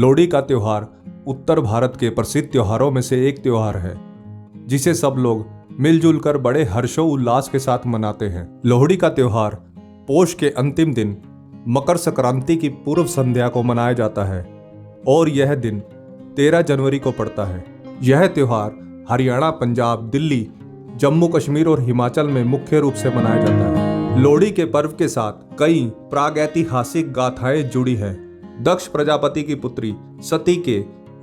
लोहड़ी का त्योहार उत्तर भारत के प्रसिद्ध त्योहारों में से एक त्योहार है, जिसे सब लोग मिलजुल कर बड़े हर्षोल्लास के साथ मनाते हैं। लोहड़ी का त्योहार पोष के अंतिम दिन मकर संक्रांति की पूर्व संध्या को मनाया जाता है और यह दिन 13 जनवरी को पड़ता है। यह त्योहार हरियाणा, पंजाब, दिल्ली, जम्मू कश्मीर और हिमाचल में मुख्य रूप से मनाया जाता है। लोहड़ी के पर्व के साथ कई प्रागैतिहासिक गाथाएं जुड़ी हैं। दक्ष प्रजापति की पुत्री सती के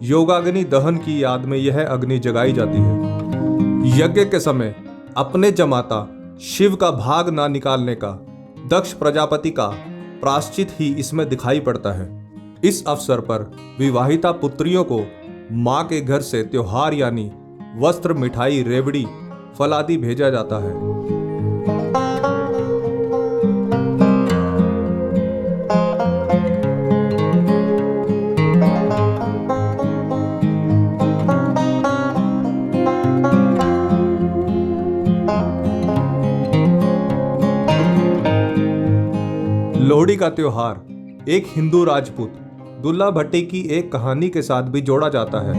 योगाग्नि दहन की याद में यह अग्नि जगाई जाती है। यज्ञ के समय अपने जमाता शिव का भाग ना निकालने का दक्ष प्रजापति का प्रायश्चित ही इसमें दिखाई पड़ता है। इस अवसर पर विवाहिता पुत्रियों को मां के घर से त्योहार यानी वस्त्र, मिठाई, रेवड़ी, फल आदि भेजा जाता है। लोहड़ी का त्योहार एक हिंदू राजपूत दुल्ला भट्टी की एक कहानी के साथ भी जोड़ा जाता है।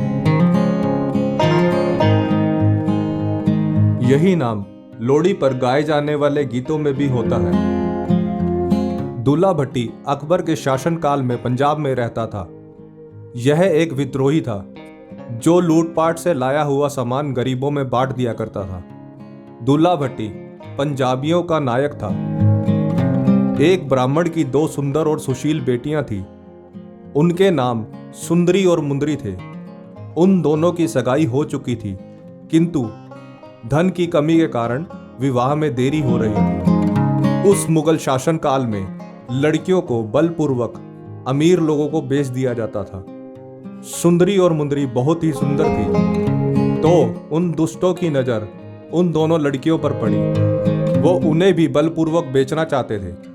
यही नाम लोहड़ी पर गाए जाने वाले गीतों में भी होता है। दुल्ला भट्टी अकबर के शासनकाल में पंजाब में रहता था। यह एक विद्रोही था जो लूटपाट से लाया हुआ सामान गरीबों में बांट दिया करता था। दुल्ला भट्टी पंजाबियों का नायक था। एक ब्राह्मण की 2 सुंदर और सुशील बेटियां थीं। उनके नाम सुंदरी और मुंदरी थे। उन दोनों की सगाई हो चुकी थी, किंतु धन की कमी के कारण विवाह में देरी हो रही थी। उस मुगल शासन काल में लड़कियों को बलपूर्वक अमीर लोगों को बेच दिया जाता था। सुंदरी और मुंदरी बहुत ही सुंदर थी, तो उन दुष्टों की नजर उन दोनों लड़कियों पर पड़ी। वो उन्हें भी बलपूर्वक बेचना चाहते थे।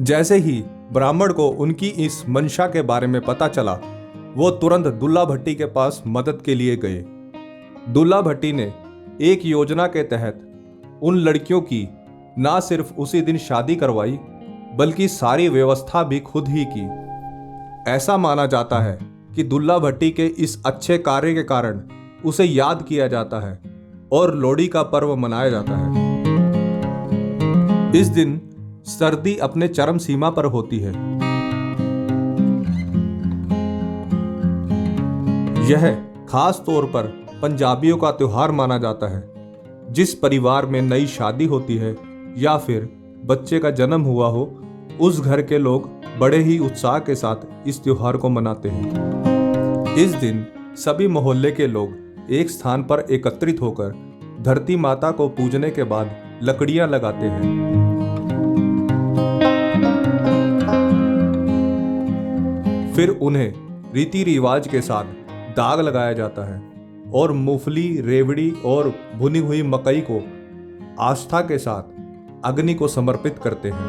जैसे ही ब्राह्मण को उनकी इस मंशा के बारे में पता चला, वो तुरंत दुल्ला भट्टी के पास मदद के लिए गए। दुल्ला भट्टी ने एक योजना के तहत उन लड़कियों की ना सिर्फ उसी दिन शादी करवाई, बल्कि सारी व्यवस्था भी खुद ही की। ऐसा माना जाता है कि दुल्ला भट्टी के इस अच्छे कार्य के कारण उसे याद किया जाता है और लोहड़ी का पर्व मनाया जाता है। इस दिन सर्दी अपने चरम सीमा पर होती है। यह खास तौर पर पंजाबियों का त्योहार माना जाता है। जिस परिवार में नई शादी होती है या फिर बच्चे का जन्म हुआ हो, उस घर के लोग बड़े ही उत्साह के साथ इस त्योहार को मनाते हैं। इस दिन सभी मोहल्ले के लोग एक स्थान पर एकत्रित होकर धरती माता को पूजने के बाद लकड़ियां लगाते हैं। फिर उन्हें रीति रिवाज के साथ दाग लगाया जाता है और मूंगफली, रेवड़ी और भुनी हुई मकई को आस्था के साथ अग्नि को समर्पित करते हैं।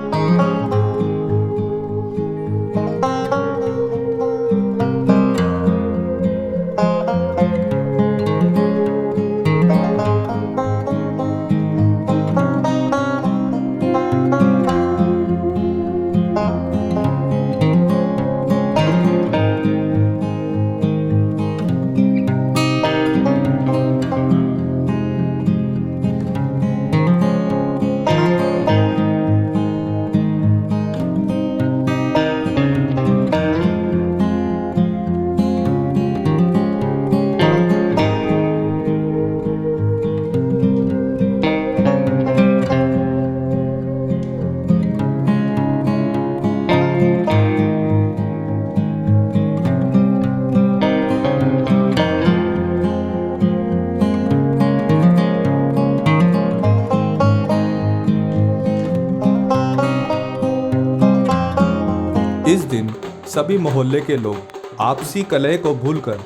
इस दिन सभी मोहल्ले के लोग आपसी कलह को भूलकर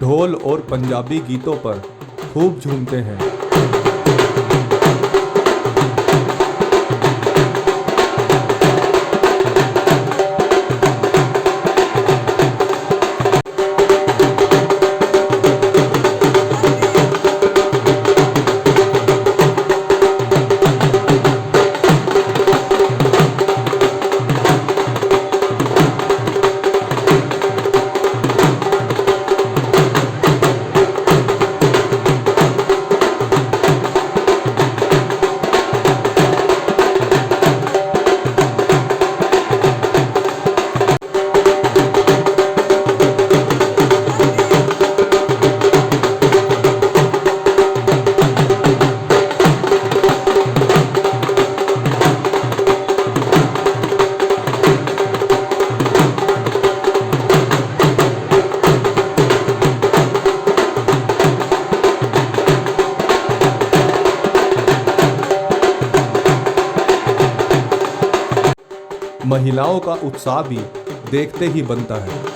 ढोल और पंजाबी गीतों पर खूब झूमते हैं। महिलाओं का उत्साह भी देखते ही बनता है।